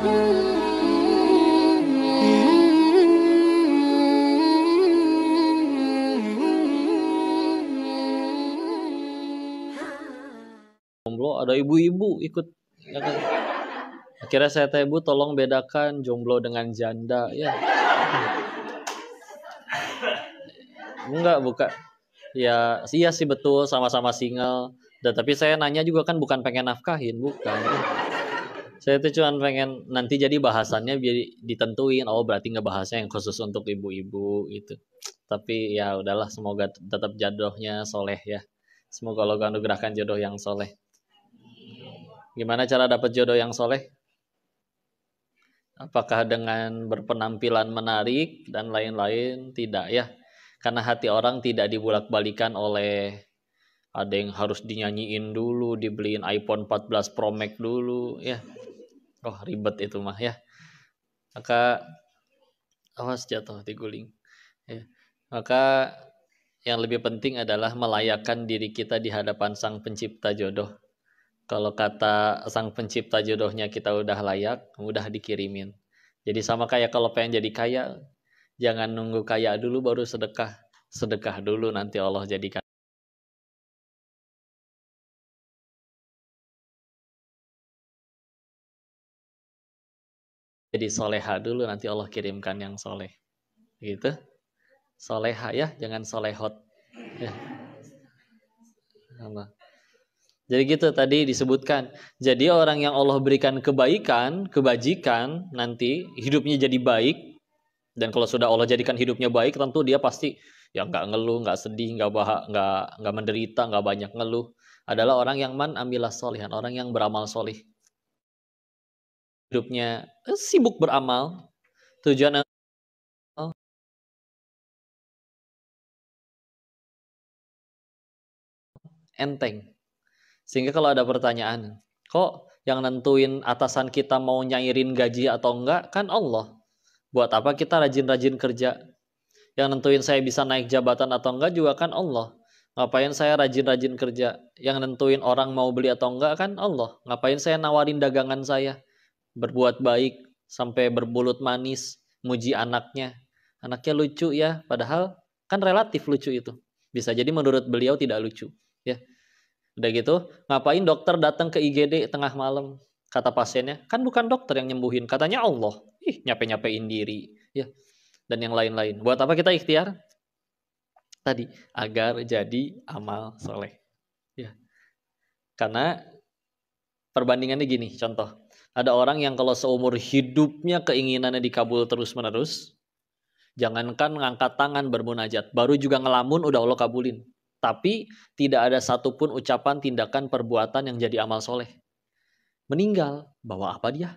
Jomblo ada ibu-ibu ikut ya kan? Akhirnya saya tanya, Bu, tolong bedakan jomblo dengan janda ya. Enggak, bukan. Ya, iya sih betul sama-sama single. Dan tapi saya nanya juga kan bukan pengen nafkahin, bukan. Saya tuh cuma pengen nanti jadi bahasannya biar ditentuin. Oh, berarti ngebahasnya yang khusus untuk ibu-ibu gitu. Tapi ya udahlah, semoga tetap jodohnya soleh ya. Semoga Allah anugerahkan jodoh yang soleh. Gimana cara dapat jodoh yang soleh? Apakah dengan berpenampilan menarik dan lain-lain? Tidak ya. Karena hati orang tidak dibulak-balikan oleh ada yang harus dinyanyiin dulu, dibeliin iPhone 14 Pro Max dulu ya. Oh, ribet itu mah ya. Maka awas jatuh diguling. Ya. Maka yang lebih penting adalah melayakkan diri kita di hadapan Sang Pencipta jodoh. Kalau kata Sang Pencipta jodohnya kita udah layak, udah dikirimin. Jadi sama kayak kalau pengen jadi kaya, jangan nunggu kaya dulu baru sedekah. Sedekah dulu nanti Allah jadikan. Jadi soleha dulu nanti Allah kirimkan yang soleh. Gitu. Soleha ya, jangan solehot. Ya. Allah. Jadi gitu tadi disebutkan. Jadi orang yang Allah berikan kebaikan, kebajikan, nanti hidupnya jadi baik. Dan kalau sudah Allah jadikan hidupnya baik, tentu dia pasti ya nggak ngeluh, nggak sedih, nggak menderita, nggak banyak ngeluh. Adalah orang yang man amilah solihan, orang yang beramal solih. Hidupnya sibuk beramal, tujuan enteng. Sehingga kalau ada pertanyaan, kok yang nentuin atasan kita mau nyairin gaji atau enggak, kan Allah. Buat apa kita rajin-rajin kerja? Yang nentuin saya bisa naik jabatan atau enggak juga kan Allah. Ngapain saya rajin-rajin kerja? Yang nentuin orang mau beli atau enggak kan Allah. Ngapain saya nawarin dagangan saya? Berbuat baik sampai berbulut manis, muji anaknya. Anaknya lucu ya, padahal kan relatif lucu itu. Bisa jadi menurut beliau tidak lucu. Ya, udah gitu, ngapain dokter datang ke IGD tengah malam? Kata pasiennya, kan bukan dokter yang nyembuhin, katanya Allah. Ih, nyape-nyapein diri. Ya, dan yang lain-lain. Buat apa kita ikhtiar? Tadi, agar jadi amal soleh. Ya. Karena perbandingannya gini, contoh. Ada orang yang kalau seumur hidupnya keinginannya dikabul terus-menerus, jangankan ngangkat tangan bermunajat, baru juga ngelamun udah Allah kabulin. Tapi tidak ada satupun ucapan, tindakan, perbuatan yang jadi amal soleh. Meninggal, bawa apa dia?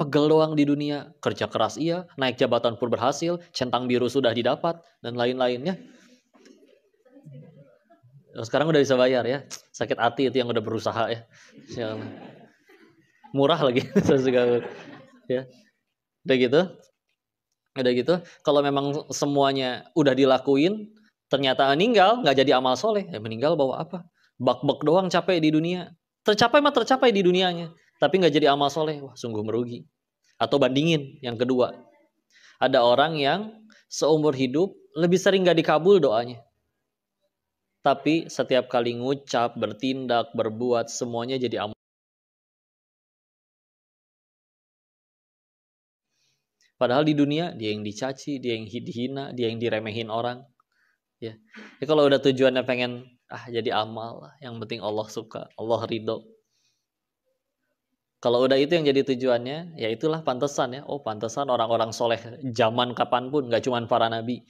Pegel doang di dunia, kerja keras iya, naik jabatan pun berhasil, centang biru sudah didapat, dan lain-lainnya. Sekarang udah bisa bayar ya, sakit hati itu yang udah berusaha ya. Murah lagi, ya. Udah gitu, kalau memang semuanya udah dilakuin, ternyata meninggal, nggak jadi amal soleh, ya meninggal bawa apa? Bak-bak doang capek di dunia. Tercapai mah tercapai di dunianya, tapi nggak jadi amal soleh, wah sungguh merugi. Atau bandingin yang kedua, ada orang yang seumur hidup lebih sering nggak dikabul doanya, tapi setiap kali ngucap, bertindak, berbuat semuanya jadi amal. Padahal di dunia dia yang dicaci, dia yang dihina, dia yang diremehin orang. Ya, jadi kalau udah tujuannya pengen jadi amal, yang penting Allah suka, Allah ridho. Kalau udah itu yang jadi tujuannya, ya itulah pantesan ya. Oh, pantesan orang-orang soleh zaman kapanpun, nggak cuma para nabi.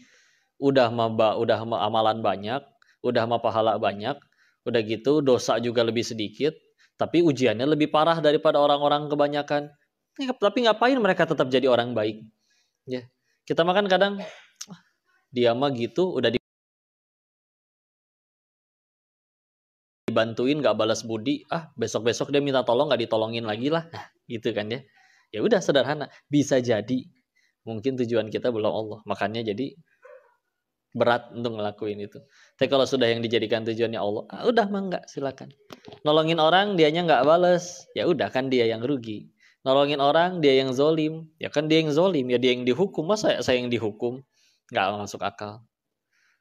Udah amalan banyak, udah pahala banyak, udah gitu dosa juga lebih sedikit, tapi ujiannya lebih parah daripada orang-orang kebanyakan. Tapi ngapain mereka tetap jadi orang baik? Ya, kita makan kadang dia mah gitu, udah dibantuin nggak balas budi, besok-besok dia minta tolong nggak ditolongin lagi lah, gitu kan ya. Ya udah sederhana, bisa jadi mungkin tujuan kita belum Allah, makanya jadi berat untuk ngelakuin itu. Tapi kalau sudah yang dijadikan tujuannya Allah, udah mah nggak, silakan. Nolongin orang dianya nggak balas, ya udah kan dia yang rugi. Nolongin orang, dia yang zolim. Ya kan dia yang zolim, ya dia yang dihukum. Masa saya yang dihukum? Nggak masuk akal.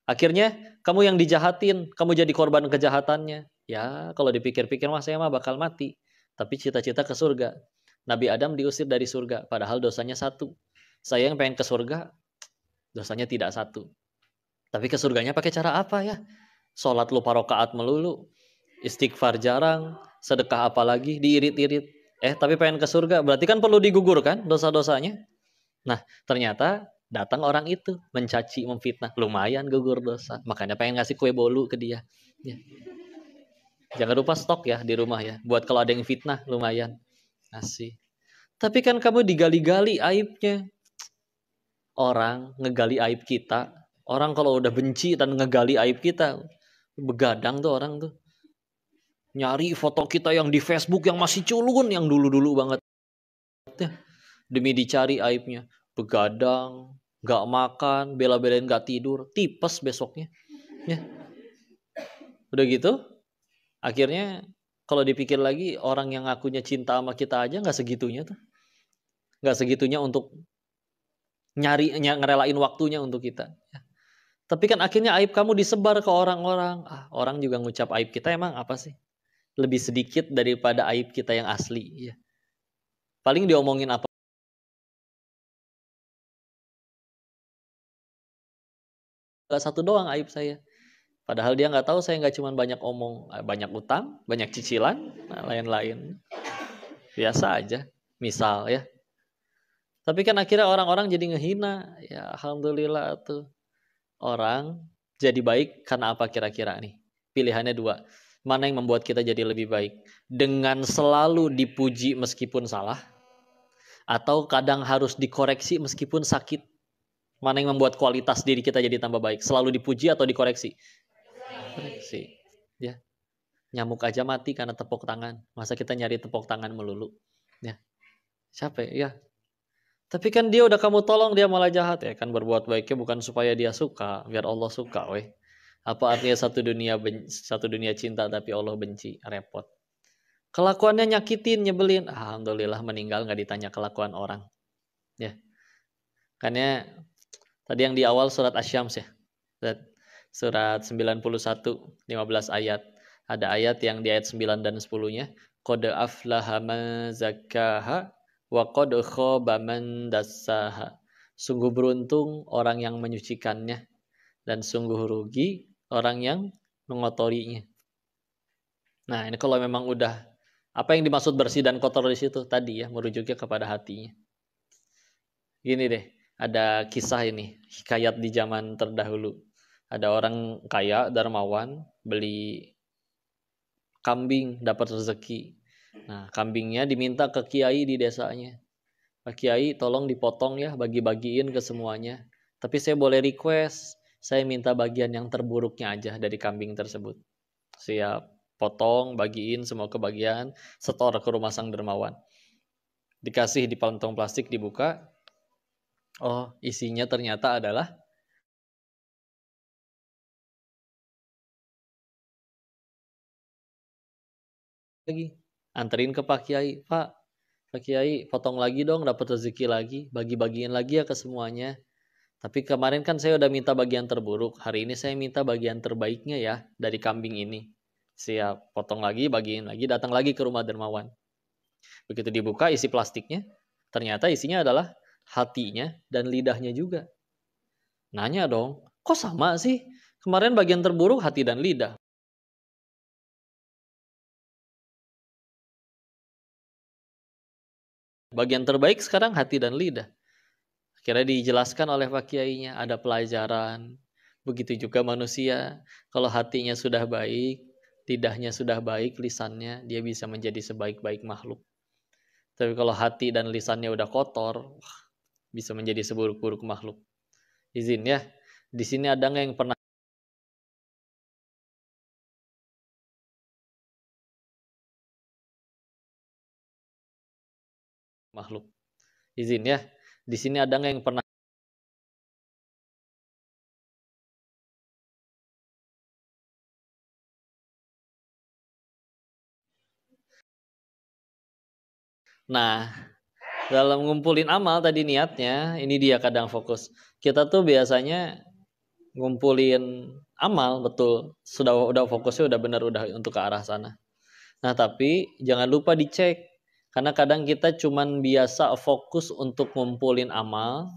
Akhirnya kamu yang dijahatin, kamu jadi korban kejahatannya. Ya kalau dipikir-pikir mah saya mah bakal mati. Tapi cita-cita ke surga. Nabi Adam diusir dari surga, padahal dosanya satu. Saya yang pengen ke surga, dosanya tidak satu. Tapi ke surganya pakai cara apa ya? Sholat lupa rokaat melulu, istighfar jarang, sedekah apalagi diirit-irit. Tapi pengen ke surga, berarti kan perlu digugurkan dosa-dosanya. Nah, ternyata datang orang itu mencaci, memfitnah, lumayan gugur dosa. Makanya pengen ngasih kue bolu ke dia. Ya. Jangan lupa stok ya di rumah ya, buat kalau ada yang fitnah lumayan ngasih. Tapi kan kamu digali-gali aibnya. Orang ngegali aib kita, orang kalau udah benci dan ngegali aib kita, begadang tuh orang tuh. Nyari foto kita yang di Facebook yang masih culun, yang dulu-dulu banget. Demi dicari aibnya. Begadang, gak makan, bela-belain gak tidur, tipes besoknya. Ya. Udah gitu, akhirnya kalau dipikir lagi, orang yang ngakunya cinta sama kita aja gak segitunya tuh. Gak segitunya untuk ngerelain waktunya untuk kita. Ya. Tapi kan akhirnya aib kamu disebar ke orang-orang. Orang juga ngucap aib kita emang apa sih? Lebih sedikit daripada aib kita yang asli. Ya. Paling diomongin apa? Gak satu doang aib saya. Padahal dia nggak tahu saya nggak cuma banyak omong, banyak utang, banyak cicilan, lain-lain. Biasa aja, misal ya. Tapi kan akhirnya orang-orang jadi ngehina. Ya alhamdulillah tuh. Orang jadi baik karena apa kira-kira nih? Pilihannya dua. Mana yang membuat kita jadi lebih baik? Dengan selalu dipuji meskipun salah, atau kadang harus dikoreksi meskipun sakit? Mana yang membuat kualitas diri kita jadi tambah baik? Selalu dipuji atau dikoreksi? Koreksi. Ya. Nyamuk aja mati karena tepuk tangan. Masa kita nyari tepuk tangan melulu? Ya. Capek ya. Tapi kan dia udah kamu tolong, dia malah jahat ya kan. Berbuat baiknya bukan supaya dia suka, biar Allah suka weh. Apa artinya satu dunia cinta tapi Allah benci? Repot. Kelakuannya nyakitin, nyebelin. Alhamdulillah meninggal nggak ditanya kelakuan orang. Ya. Karena tadi yang di awal surat Asy-Syams ya. Surat 91, 15 ayat. Ada ayat yang di ayat 9 dan 10-nya. Qad aflaha man zakkaha wa qad khaba man dassaha. Sungguh beruntung orang yang menyucikannya dan sungguh rugi orang yang mengotorinya. Nah, ini kalau memang udah apa yang dimaksud bersih dan kotor di situ tadi ya, merujuknya kepada hatinya. Gini deh, ada kisah ini, hikayat di zaman terdahulu. Ada orang kaya, dermawan, beli kambing, dapat rezeki. Nah, kambingnya diminta ke kiai di desanya. Pak Kiai, tolong dipotong ya, bagi-bagiin ke semuanya. Tapi saya boleh request, saya minta bagian yang terburuknya aja dari kambing tersebut. Siap, potong, bagiin semua kebagian, setor ke rumah sang dermawan. Dikasih di kantong plastik, dibuka. Oh, isinya ternyata adalah lagi. Anterin ke Pak Kiai, Pak Kiai, potong lagi dong, dapat rezeki lagi, bagi-bagiin lagi ya ke semuanya. Tapi kemarin kan saya udah minta bagian terburuk, hari ini saya minta bagian terbaiknya ya dari kambing ini. Siap, potong lagi, bagiin lagi, datang lagi ke rumah dermawan. Begitu dibuka isi plastiknya, ternyata isinya adalah hatinya dan lidahnya juga. Nanya dong, kok sama sih? Kemarin bagian terburuk hati dan lidah. Bagian terbaik sekarang hati dan lidah. Akhirnya dijelaskan oleh Pak Kiainya, ada pelajaran. Begitu juga manusia, kalau hatinya sudah baik, lidahnya sudah baik, lisannya, dia bisa menjadi sebaik-baik makhluk. Tapi kalau hati dan lisannya udah kotor, bisa menjadi seburuk-buruk makhluk. Izin ya, di sini ada nggak yang pernah makhluk? Izin ya, di sini ada nggak yang pernah Nah, Dalam ngumpulin amal tadi niatnya, ini dia kadang fokus. Kita tuh biasanya ngumpulin amal, betul. Udah fokusnya udah benar, udah untuk ke arah sana. Nah, tapi jangan lupa dicek. Karena kadang kita cuman biasa fokus untuk ngumpulin amal.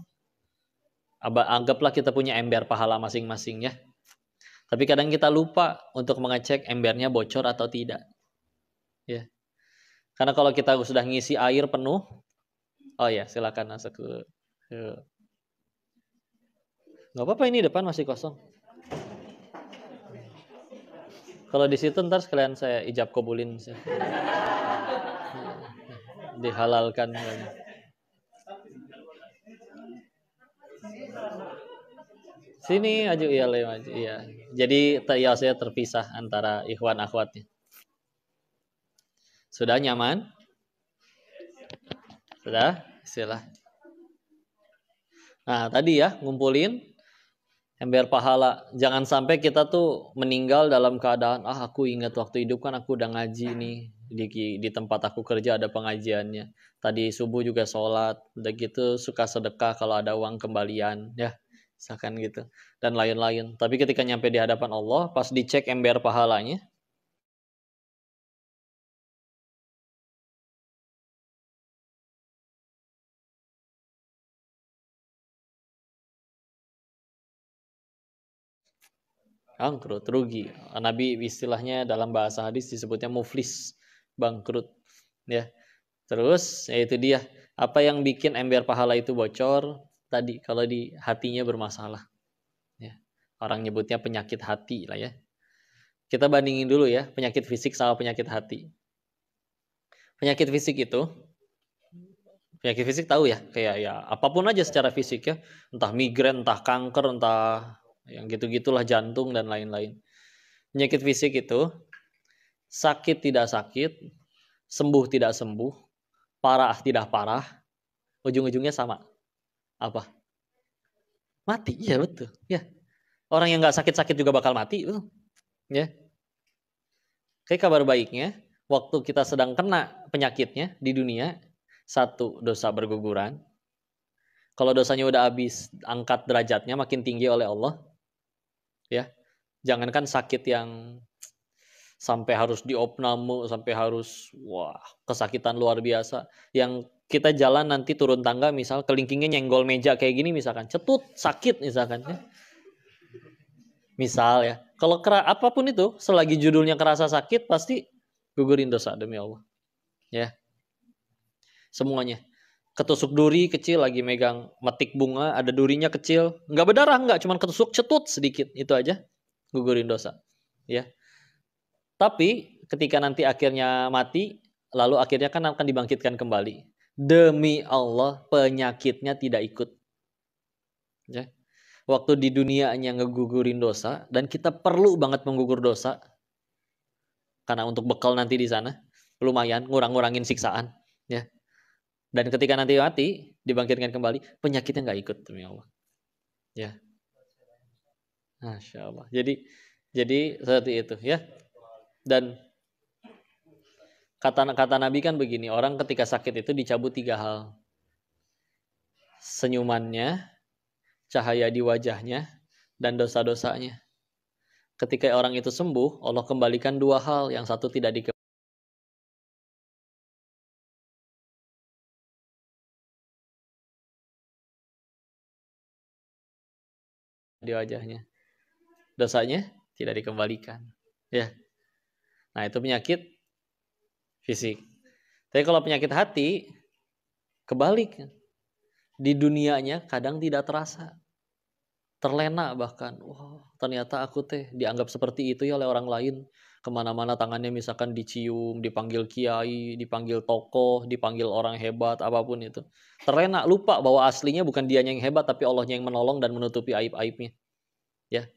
Anggaplah kita punya ember pahala masing-masing ya. Tapi kadang kita lupa untuk mengecek embernya bocor atau tidak. Ya. Karena kalau kita sudah ngisi air penuh, oh ya, silakan masuk ke nggak apa-apa, ini depan masih kosong. Kalau di situ ntar sekalian saya ijab kabulin sih. Dihalalkan. Sini aju iya le maju iya. Jadi saya terpisah antara ikhwan akhwatnya. Sudah nyaman? Sudah? Silah. Nah, tadi ya ngumpulin ember pahala. Jangan sampai kita tuh meninggal dalam keadaan aku ingat waktu hidup kan aku udah ngaji nih di tempat aku kerja ada pengajiannya. Tadi subuh juga sholat, udah gitu suka sedekah kalau ada uang kembalian ya, misalkan gitu dan lain-lain. Tapi ketika nyampe di hadapan Allah, pas dicek ember pahalanya, bangkrut, rugi. Nabi istilahnya dalam bahasa hadis disebutnya muflis, bangkrut ya. Terus ya itu dia, apa yang bikin ember pahala itu bocor tadi, kalau di hatinya bermasalah ya. Orang nyebutnya penyakit hati lah ya. Kita bandingin dulu ya penyakit fisik sama penyakit hati. Penyakit fisik itu, penyakit fisik tahu ya, kayak ya apapun aja secara fisik ya, entah migrain, entah kanker, entah yang gitu-gitulah, jantung dan lain-lain. Penyakit fisik itu sakit tidak sakit, sembuh tidak sembuh, parah tidak parah, ujung-ujungnya sama. Apa? Mati. Iya betul. Ya. Orang yang nggak sakit-sakit juga bakal mati, betul. Ya. Kayak kabar baiknya, waktu kita sedang kena penyakitnya di dunia, satu, dosa berguguran. Kalau dosanya udah habis, angkat derajatnya makin tinggi oleh Allah. Ya. Jangankan sakit yang sampai harus diopname, sampai harus kesakitan luar biasa. Yang kita jalan nanti turun tangga, misal kelingkingnya nyenggol meja kayak gini misalkan, cetut, sakit misalkan ya. Misal ya, kalau apapun itu, selagi judulnya kerasa sakit, pasti gugurin dosa demi Allah. Ya, semuanya. Ketusuk duri kecil, lagi megang metik bunga, ada durinya kecil, nggak berdarah, nggak, cuman ketusuk cetut sedikit, itu aja gugurin dosa. Ya, tapi ketika nanti akhirnya mati, lalu akhirnya kan akan dibangkitkan kembali. Demi Allah, penyakitnya tidak ikut. Ya. Waktu di dunianya ngegugurin dosa, dan kita perlu banget menggugur dosa, karena untuk bekal nanti di sana, lumayan ngurang-ngurangin siksaan. Ya. Dan ketika nanti mati, dibangkitkan kembali, penyakitnya nggak ikut demi Allah. Ya. Masya Allah. Jadi seperti itu ya. Dan kata Nabi kan begini, orang ketika sakit itu dicabut 3 hal. Senyumannya, cahaya di wajahnya, dan dosa-dosanya. Ketika orang itu sembuh, Allah kembalikan 2 hal, yang satu tidak dikembalikan di wajahnya. Dosanya tidak dikembalikan. Ya. Nah, itu penyakit fisik. Tapi kalau penyakit hati, kebalik. Di dunianya kadang tidak terasa. Terlena bahkan. Wah, ternyata aku dianggap seperti itu ya oleh orang lain. Kemana-mana tangannya misalkan dicium, dipanggil kiai, dipanggil tokoh, dipanggil orang hebat, apapun itu. Terlena, lupa bahwa aslinya bukan dianya yang hebat, tapi Allahnya yang menolong dan menutupi aib-aibnya. Ya.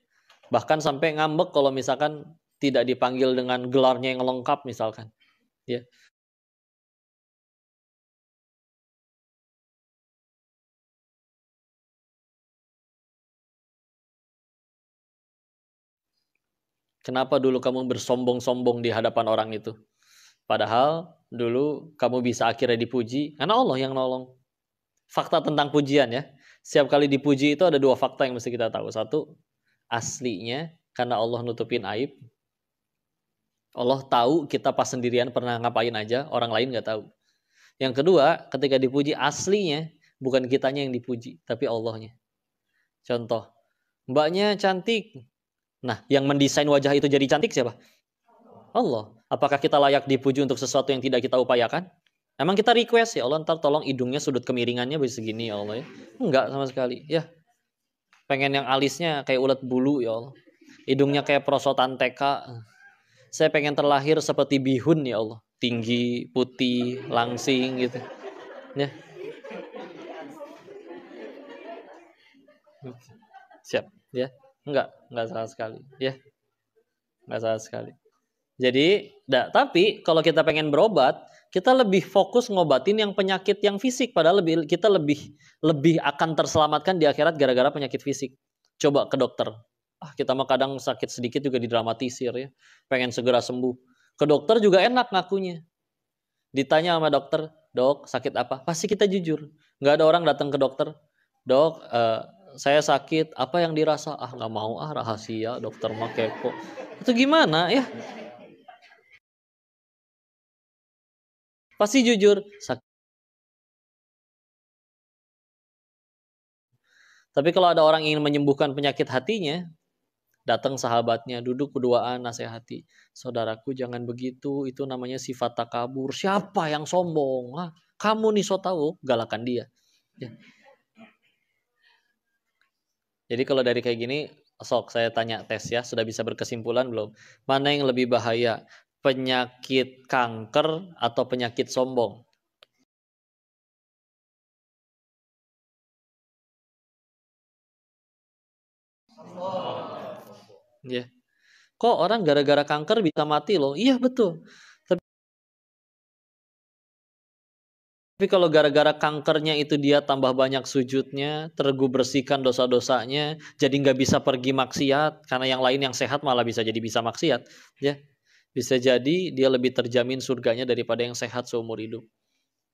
Bahkan sampai ngambek kalau misalkan tidak dipanggil dengan gelarnya yang lengkap misalkan. Ya. Kenapa dulu kamu bersombong-sombong di hadapan orang itu? Padahal dulu kamu bisa akhirnya dipuji karena Allah yang nolong. Fakta tentang pujian ya. Setiap kali dipuji itu ada dua fakta yang mesti kita tahu. Satu, aslinya karena Allah nutupin aib. Allah tahu kita pas sendirian pernah ngapain aja, orang lain nggak tahu. Yang kedua, ketika dipuji aslinya bukan kitanya yang dipuji, tapi Allahnya. Contoh, mbaknya cantik. Nah, yang mendesain wajah itu jadi cantik siapa? Allah. Apakah kita layak dipuji untuk sesuatu yang tidak kita upayakan? Emang kita request ya Allah, ntar tolong hidungnya sudut kemiringannya bisa segini ya Allah ya. Enggak sama sekali. Ya, pengen yang alisnya kayak ulet bulu ya Allah. Hidungnya kayak perosotan TK. Saya pengen terlahir seperti bihun ya Allah. Tinggi, putih, langsing gitu. Ya. Siap, ya. Enggak salah sekali, ya. Enggak salah sekali. Jadi, tapi kalau kita pengen berobat, kita lebih fokus ngobatin yang penyakit yang fisik, padahal kita lebih akan terselamatkan di akhirat gara-gara penyakit fisik. Coba ke dokter. Kita mah kadang sakit sedikit juga didramatisir ya. Pengen segera sembuh. Ke dokter juga enak ngakunya. Ditanya sama dokter, "Dok, sakit apa?" Pasti kita jujur. Nggak ada orang datang ke dokter, "Dok, saya sakit, apa yang dirasa?" Nggak mau rahasia, dokter mah kepo. Itu gimana ya? Pasti jujur. Tapi kalau ada orang ingin menyembuhkan penyakit hatinya, datang sahabatnya, duduk berduaan, nasihati. "Saudaraku jangan begitu, itu namanya sifat takabur. Siapa yang sombong? Kamu nih so tahu," galakan dia. Ya. Jadi kalau dari kayak gini, sok saya tanya tes ya, sudah bisa berkesimpulan belum? Mana yang lebih bahaya? Penyakit kanker atau penyakit sombong? Ya. Kok orang gara-gara kanker bisa mati loh? Iya betul. Tapi kalau gara-gara kankernya itu dia tambah banyak sujudnya, tergu bersihkan dosa-dosanya, jadi nggak bisa pergi maksiat, karena yang lain yang sehat malah bisa jadi bisa maksiat, ya. Bisa jadi dia lebih terjamin surganya daripada yang sehat seumur hidup,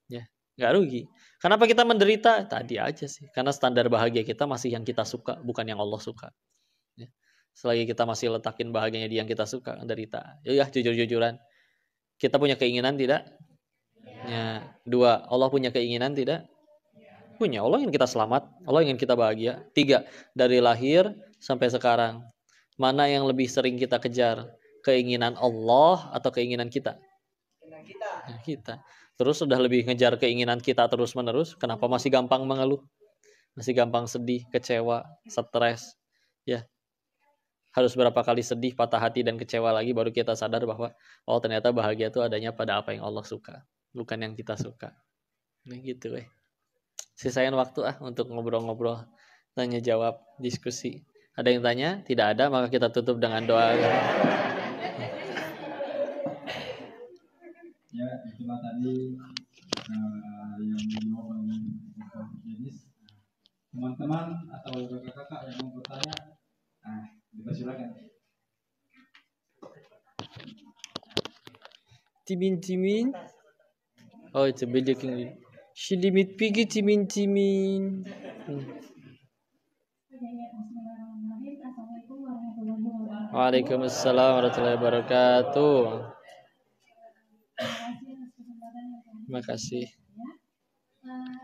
ya. Nggak rugi. Kenapa kita menderita? Tadi aja sih, karena standar bahagia kita masih yang kita suka, bukan yang Allah suka. Ya. Selagi kita masih letakin bahagianya di yang kita suka, menderita. Ya, jujur-jujuran. Kita punya keinginan tidak? Ya. Dua, Allah punya keinginan tidak? Punya. Allah ingin kita selamat, Allah ingin kita bahagia. Tiga, dari lahir sampai sekarang, mana yang lebih sering kita kejar? Keinginan Allah atau keinginan kita? Nah, kita. Terus sudah lebih ngejar keinginan kita terus-menerus, kenapa masih gampang mengeluh? Masih gampang sedih, kecewa, stres. Ya, harus berapa kali sedih, patah hati, dan kecewa lagi baru kita sadar bahwa oh ternyata bahagia itu adanya pada apa yang Allah suka, bukan yang kita suka. Nah gitu Sisain waktu untuk ngobrol-ngobrol, tanya jawab, diskusi. Ada yang tanya? Tidak ada, maka kita tutup dengan doa. Ya, itulah tadi yang dijawab oleh Dr. Jenis. Teman-teman atau kakak-kakak yang mau bertanya, dipersilakan. Cimin-cimin. Oh, itu beda kini. Shilimit pigi cimin-cimin. Waalaikumsalam warahmatullahi wabarakatuh. Terima kasih.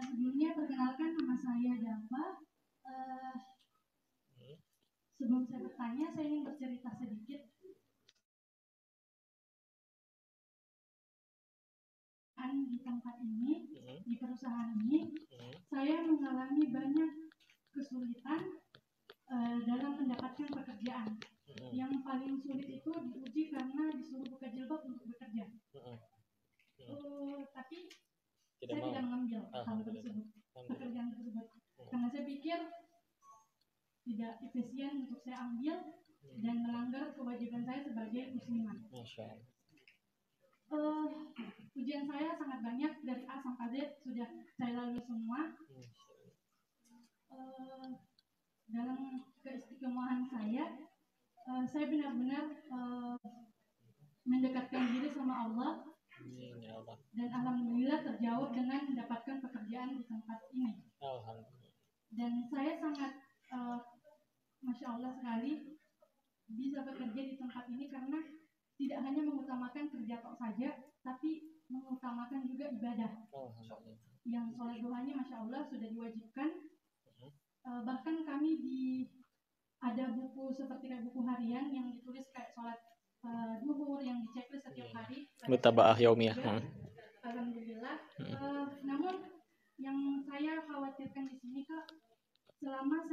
Sebelumnya perkenalkan nama saya Dava. Sebelum saya bertanya, saya ingin bercerita sedikit. Di tempat ini, di perusahaan ini, saya mengalami banyak kesulitan dalam mendapatkan pekerjaan. Yang paling sulit itu diuji karena disuruh buka jilbab untuk bekerja. Tapi saya tidak mengambil hal tersebut, pekerjaan tersebut, karena saya pikir tidak efisien untuk saya ambil dan melanggar kewajiban saya sebagai muslimah. Ujian saya sangat banyak, dari A sampai Z sudah saya lalui semua. Dalam keistiqomahan saya benar-benar mendekatkan diri sama Allah jawab dengan mendapatkan pekerjaan di tempat ini. Dan saya sangat Masya Allah sekali bisa bekerja di tempat ini karena tidak hanya mengutamakan kerja tok saja, tapi mengutamakan juga ibadah. Yang sholat duhanya Masya Allah sudah diwajibkan. Bahkan kami ada buku seperti buku harian yang ditulis kayak sholat duhur yang diceklis setiap hari. Mutabaah yaumiyah. Alhamdulillah. Namun yang saya khawatirkan di sini Kak, selama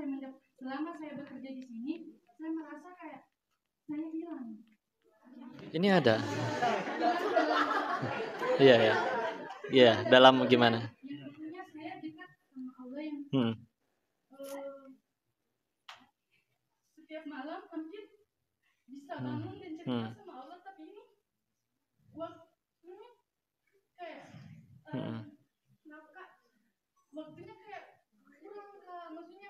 saya bekerja di sini, saya merasa kayak saya hilang. Ini ada. Iya ya. Iya, dalam gimana? Yang tentunya saya dekat sama Allah yang setiap malam mungkin bisa bangun dan cerita sama Allah, tapi ini waktunya kayak waktunya kayak kurang Kak, maksudnya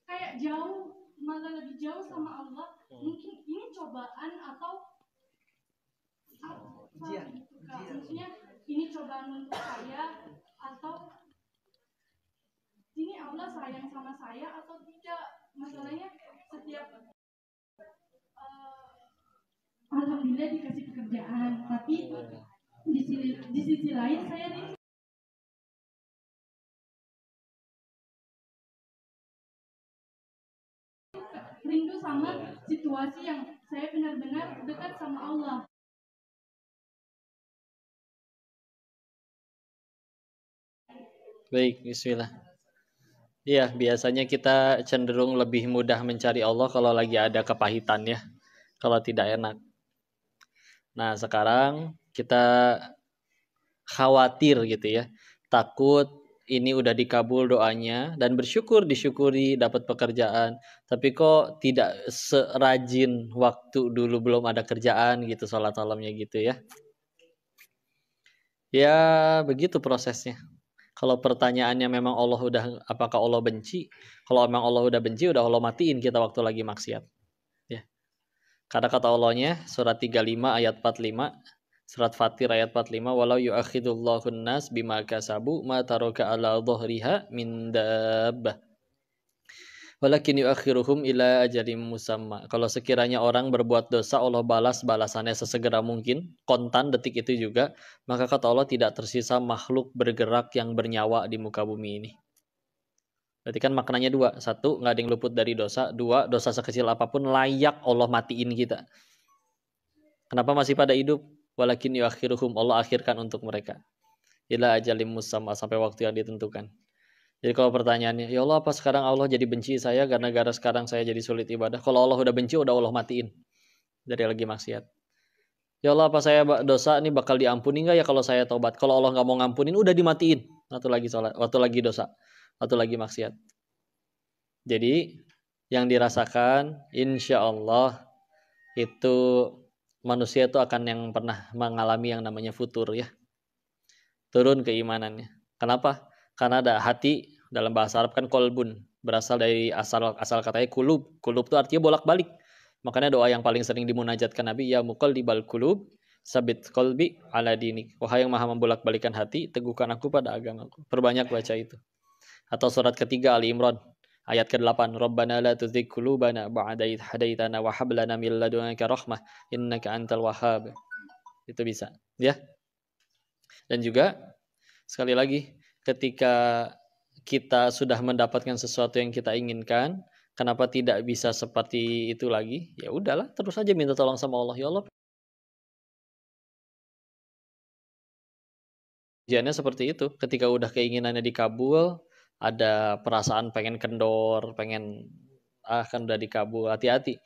kayak jauh, malah lebih jauh sama Allah. Mungkin ini cobaan atau apa gitu Kak, maksudnya ini cobaan untuk saya atau ini Allah sayang sama saya atau tidak. Masalahnya setiap alhamdulillah dikasih pekerjaan, tapi di sisi lain saya rindu sama situasi yang saya benar-benar dekat sama Allah. Baik, bismillah. Iya, biasanya kita cenderung lebih mudah mencari Allah kalau lagi ada kepahitan ya, kalau tidak enak. Nah, sekarang kita khawatir gitu ya, takut ini udah dikabul doanya dan disyukuri dapat pekerjaan, tapi kok tidak serajin waktu dulu belum ada kerjaan gitu, sholat malamnya gitu ya. Ya, begitu prosesnya. Kalau pertanyaannya memang Allah udah, apakah Allah benci? Kalau memang Allah udah benci, udah Allah matiin kita waktu lagi maksiat. Ya. Karena kata Allahnya surat 35 ayat 45, surat Fatir ayat 45, walau yu'akhidullahu an-nas bima kasabu ma taraka ala dhahriha min dabbah. Walakin yu'akhiruhum ila ajalim musamma. Kalau sekiranya orang berbuat dosa, Allah balas balasannya sesegera mungkin, kontan detik itu juga, maka kata Allah tidak tersisa makhluk bergerak yang bernyawa di muka bumi ini. Berarti kan maknanya dua. Satu, nggak ada yang luput dari dosa. Dua, dosa sekecil apapun layak Allah matiin kita. Kenapa masih pada hidup? Walakin yu'akhiruhum, Allah akhirkan untuk mereka. Ila ajalim musamma, sampai waktu yang ditentukan. Jadi kalau pertanyaannya, ya Allah apa sekarang Allah jadi benci saya karena gara sekarang saya jadi sulit ibadah? Kalau Allah udah benci, udah Allah matiin dari lagi maksiat. Ya Allah apa saya dosa ini bakal diampuni nggak ya kalau saya taubat? Kalau Allah nggak mau ngampunin, udah dimatiin. Waktu lagi sholat, waktu lagi dosa, waktu lagi maksiat. Jadi yang dirasakan, insya Allah itu manusia itu akan yang pernah mengalami yang namanya futur ya, turun keimanannya. Kenapa? Karena ada hati. Dalam bahasa Arab kan kolbun, berasal dari asal katanya kulub. Kulub itu artinya bolak-balik. Makanya doa yang paling sering dimunajatkan Nabi, ya muqallibal qulub, sabit qalbi ala dinik. Wahai yang maha membolak-balikan hati, teguhkan aku pada agamaku. Perbanyak baca itu. Atau surat ketiga Ali Imran ayat ke-8, Rabbana la tuzigh qulubana ba'da idh hadaitana wa hab lana min ladunka rahmah innaka antal wahhab. Itu bisa, ya. Dan juga sekali lagi, ketika kita sudah mendapatkan sesuatu yang kita inginkan, kenapa tidak bisa seperti itu lagi? Ya udahlah, terus aja minta tolong sama Allah. Ya Allah, ujiannya seperti itu. Ketika udah keinginannya dikabul, ada perasaan pengen kendor, pengen kan udah dikabul, hati-hati.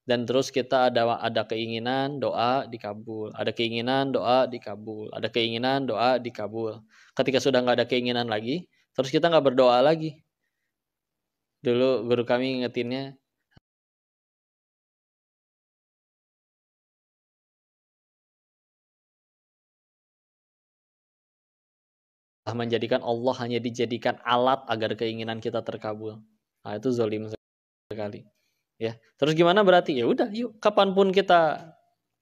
Dan terus kita ada keinginan, doa dikabul, ada keinginan, doa dikabul, ada keinginan, doa dikabul. Ketika sudah nggak ada keinginan lagi, terus kita nggak berdoa lagi. Dulu guru kami ngingetinnya, menjadikan Allah hanya dijadikan alat agar keinginan kita terkabul. Nah, itu zalim sekali. Ya, terus gimana berarti? Ya udah, yuk kapanpun kita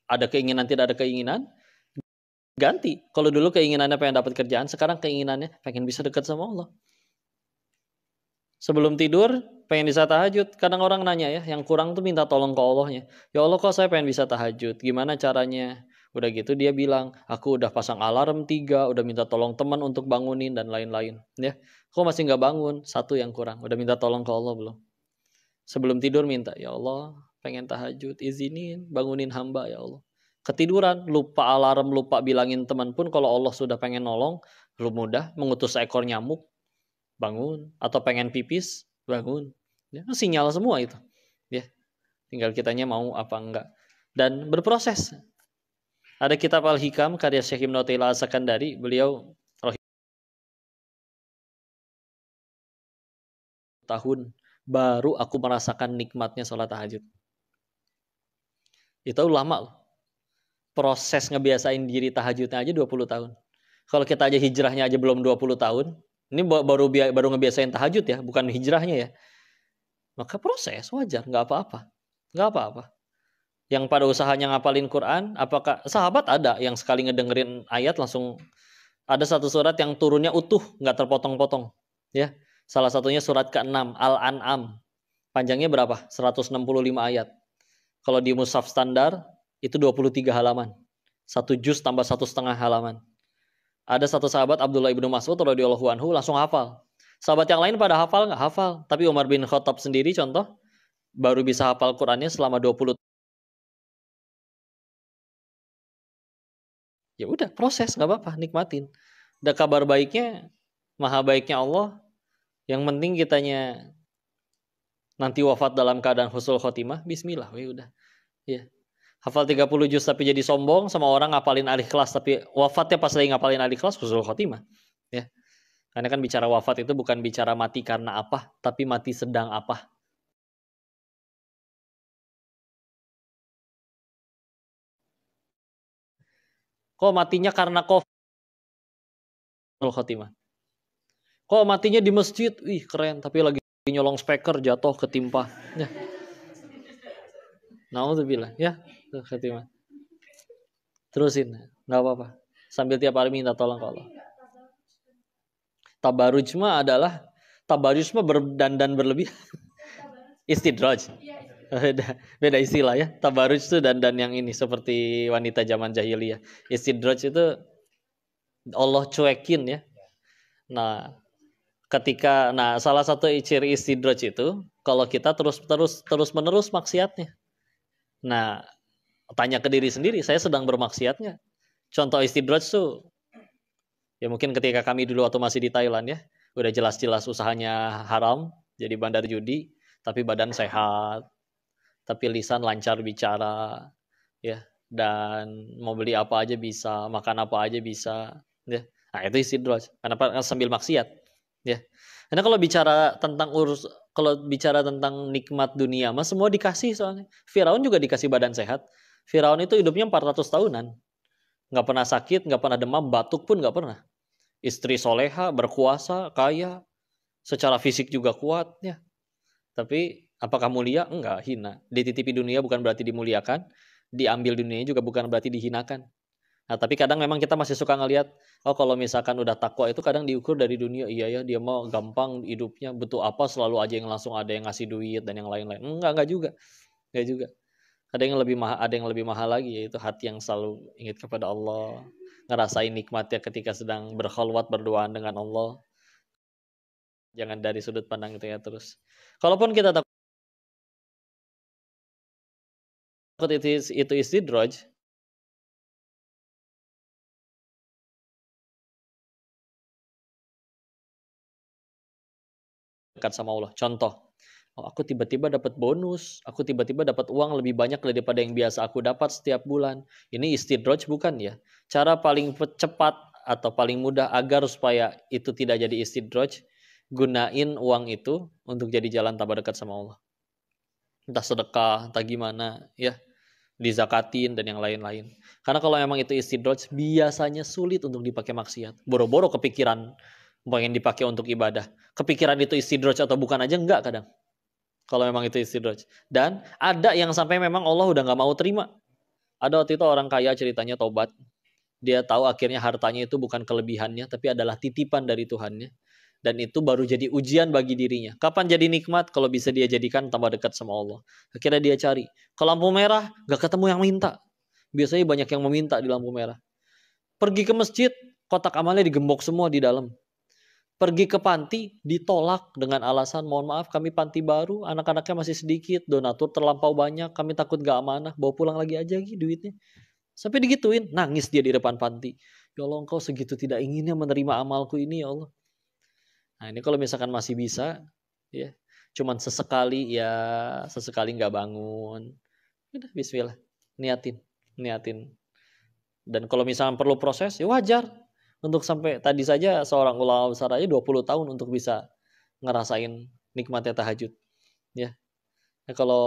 ada keinginan tidak ada keinginan, Ganti. Kalau dulu keinginannya pengen dapat kerjaan, sekarang keinginannya pengen bisa dekat sama Allah. Sebelum tidur pengen bisa tahajud. Kadang orang nanya ya, yang kurang tuh minta tolong ke Allahnya. Ya Allah, kok saya pengen bisa tahajud, gimana caranya? Udah gitu dia bilang, aku udah pasang alarm 3, udah minta tolong teman untuk bangunin dan lain-lain. Ya, kok masih nggak bangun? Satu yang kurang. Udah minta tolong ke Allah belum? Sebelum tidur minta, ya Allah, pengen tahajud, izinin bangunin hamba ya Allah. Ketiduran, lupa alarm, lupa bilangin teman pun, kalau Allah sudah pengen nolong, lu mudah mengutus seekor nyamuk, bangun. Atau pengen pipis, bangun. Ya, sinyal semua itu. Ya, tinggal kitanya mau apa enggak. Dan berproses. Ada kitab Al-Hikam karya Syekh Ibnu Taimiyah As-Sakandari, beliau tahun baru aku merasakan nikmatnya sholat tahajud. Itu lama loh. Proses ngebiasain diri tahajudnya aja 20 tahun. Kalau kita aja hijrahnya aja belum 20 tahun, ini baru ngebiasain tahajud ya, bukan hijrahnya ya. Maka proses, wajar, nggak apa-apa. Nggak apa-apa. Yang pada usahanya ngapalin Quran, apakah sahabat ada yang sekali ngedengerin ayat langsung, ada satu surat yang turunnya utuh, nggak terpotong-potong. Ya, salah satunya surat ke-6, Al-An'am. Panjangnya berapa? 165 ayat. Kalau di mushaf standar, itu 23 halaman. 1 juz tambah 1,5 halaman. Ada satu sahabat Abdullah ibnu Mas'ud radhiyallahu anhu langsung hafal. Sahabat yang lain pada hafal nggak hafal, tapi Umar bin Khattab sendiri contoh baru bisa hafal Qurannya selama 20. Ya udah, proses, nggak apa-apa, nikmatin. Ada kabar baiknya, maha baiknya Allah. Yang penting kitanya nanti wafat dalam keadaan husnul khotimah, bismillah, ya udah. Ya. Hafal 30 juz tapi jadi sombong, sama orang ngapalin Al-Ikhlas tapi wafatnya pas lagi ngapalin Al-Ikhlas, husnul khotimah. Ya. Karena kan bicara wafat itu bukan bicara mati karena apa, tapi mati sedang apa. Kok matinya karena COVID, husnul khotimah. Kok matinya di masjid, wih keren, tapi lagi nyolong speaker jatuh ketimpa. Ya. Nauzubillah, ya, khotimah. Terusin, nggak apa-apa. Sambil tiap hari minta tolong ke Allah. Tabaruj mah adalah, tabaruj mah berdandan berlebih. Istidraj. Beda istilah ya. Tabaruj itu dandan yang ini seperti wanita zaman jahiliyah. Istidraj itu Allah cuekin ya. Nah, salah satu ciri istidraj itu kalau kita terus menerus maksiatnya. Nah, tanya ke diri sendiri, saya sedang bermaksiatnya. Contoh istidraj tuh, ya mungkin ketika kami dulu waktu masih di Thailand ya, udah jelas-jelas usahanya haram, jadi bandar judi, tapi badan sehat, tapi lisan lancar bicara, ya, dan mau beli apa aja bisa, makan apa aja bisa, ya. Nah itu istidraj, karena sambil maksiat, ya. Karena kalau bicara tentang nikmat dunia, mas semua dikasih soalnya. Firaun juga dikasih badan sehat. Firaun itu hidupnya 400 tahunan, nggak pernah sakit, nggak pernah demam, batuk pun nggak pernah. Istri soleha, berkuasa, kaya, secara fisik juga kuat, ya. Tapi apakah mulia? Enggak, hina. Dititipi dunia bukan berarti dimuliakan, diambil dunia juga bukan berarti dihinakan. Nah, tapi kadang memang kita masih suka ngelihat, oh kalau misalkan udah takwa itu kadang diukur dari dunia, iya ya dia mau gampang hidupnya, butuh apa selalu aja yang langsung ada yang ngasih duit dan yang lain-lain. Enggak juga. Enggak juga. Ada yang lebih mahal lagi, yaitu hati yang selalu ingat kepada Allah, ngerasain nikmatnya ketika sedang berkhalwat berduaan dengan Allah. Jangan dari sudut pandang itu ya terus. Kalaupun kita takut itu istidraj, dekat sama Allah. Contoh, oh, aku tiba-tiba dapat bonus, aku tiba-tiba dapat uang lebih banyak daripada yang biasa aku dapat setiap bulan. Ini istidraj bukan ya? Cara paling cepat atau paling mudah agar supaya itu tidak jadi istidraj, gunain uang itu untuk jadi jalan tambah dekat sama Allah. Entah sedekah, entah gimana, ya, dizakatin dan yang lain-lain. Karena kalau memang itu istidraj, biasanya sulit untuk dipakai maksiat. Boro-boro kepikiran pengen dipakai untuk ibadah. Kepikiran itu istidraj atau bukan aja enggak kadang. Kalau memang itu istidraj. Dan ada yang sampai memang Allah udah nggak mau terima. Ada waktu itu orang kaya ceritanya tobat. Dia tahu akhirnya hartanya itu bukan kelebihannya, tapi adalah titipan dari Tuhannya. Dan itu baru jadi ujian bagi dirinya. Kapan jadi nikmat? Kalau bisa dia jadikan tambah dekat sama Allah. Akhirnya dia cari. Ke lampu merah, gak ketemu yang minta. Biasanya banyak yang meminta di lampu merah. Pergi ke masjid, kotak amalnya digembok semua di dalam. Pergi ke panti, ditolak dengan alasan, mohon maaf kami panti baru, anak-anaknya masih sedikit, donatur terlampau banyak, kami takut gak amanah, bawa pulang lagi aja duitnya. Sampai digituin, nangis dia di depan panti. Ya Allah, engkau segitu tidak inginnya menerima amalku ini ya Allah. Nah ini kalau misalkan masih bisa, ya cuman sesekali nggak bangun. Udah bismillah, niatin. Dan kalau misalkan perlu proses, ya wajar. Untuk sampai tadi saja seorang ulama besar aja 20 tahun untuk bisa ngerasain nikmatnya tahajud. Ya. Nah, kalau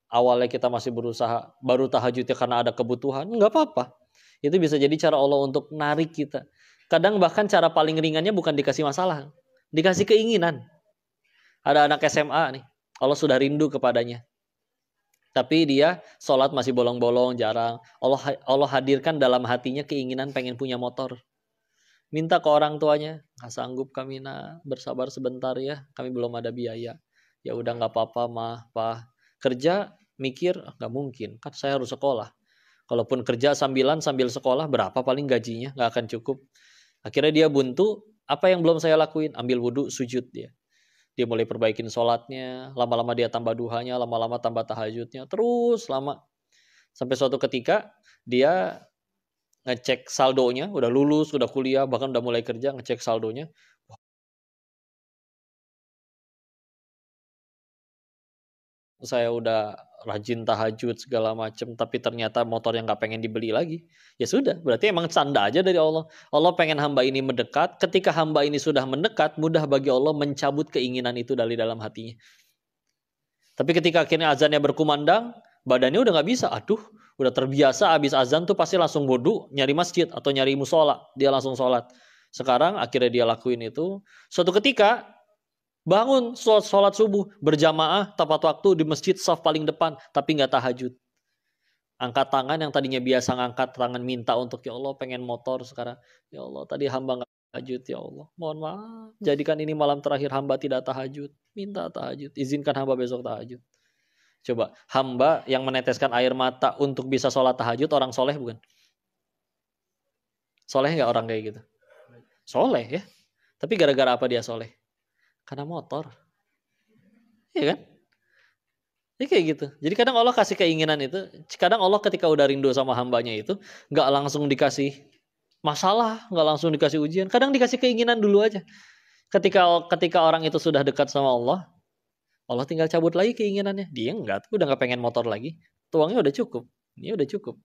awalnya kita masih berusaha, baru tahajudnya karena ada kebutuhan, nggak apa-apa. Itu bisa jadi cara Allah untuk narik kita. Kadang bahkan cara paling ringannya bukan dikasih masalah, dikasih keinginan. Ada anak SMA nih, Allah sudah rindu kepadanya. Tapi dia sholat masih bolong-bolong, jarang. Allah hadirkan dalam hatinya keinginan pengen punya motor. Minta ke orang tuanya, nggak sanggup kami bersabar sebentar ya, kami belum ada biaya. Ya udah nggak apa-apa mah, Pak. Kerja mikir nggak mungkin, kan saya harus sekolah. Kalaupun kerja sambil sekolah, berapa paling gajinya? Nggak akan cukup. Akhirnya dia buntu, apa yang belum saya lakuin? Ambil wudhu, sujud dia. Dia mulai perbaikin sholatnya, lama-lama dia tambah duhanya, lama-lama tambah tahajudnya, terus lama. Sampai suatu ketika dia ngecek saldonya, udah lulus, udah kuliah, bahkan udah mulai kerja, ngecek saldonya. Saya udah rajin tahajud segala macem, tapi ternyata motor yang gak pengen dibeli lagi. Ya sudah, berarti emang canda aja dari Allah. Allah pengen hamba ini mendekat, ketika hamba ini sudah mendekat, mudah bagi Allah mencabut keinginan itu dari dalam hatinya. Tapi ketika akhirnya azannya berkumandang, badannya udah gak bisa. Aduh, udah terbiasa abis azan tuh pasti langsung wudu, nyari masjid atau nyari musola, dia langsung sholat. Sekarang akhirnya dia lakuin itu. Suatu ketika bangun sholat subuh berjamaah tepat waktu di masjid saf paling depan, tapi nggak tahajud. Angkat tangan yang tadinya biasa ngangkat tangan minta untuk ya Allah pengen motor, sekarang ya Allah tadi hamba nggak tahajud ya Allah, mohon maaf jadikan ini malam terakhir hamba tidak tahajud, minta tahajud, izinkan hamba besok tahajud. Coba, hamba yang meneteskan air mata untuk bisa sholat tahajud orang soleh bukan? Soleh nggak orang kayak gitu? Soleh ya. Tapi gara-gara apa dia soleh? Karena motor. Iya kan? Ini kayak gitu. Jadi kadang Allah kasih keinginan itu. Kadang Allah ketika udah rindu sama hambanya itu, nggak langsung dikasih masalah, nggak langsung dikasih ujian. Kadang dikasih keinginan dulu aja. Ketika orang itu sudah dekat sama Allah, Allah tinggal cabut lagi keinginannya. Dia enggak, udah nggak pengen motor lagi. Tuangnya udah cukup. Ini udah cukup.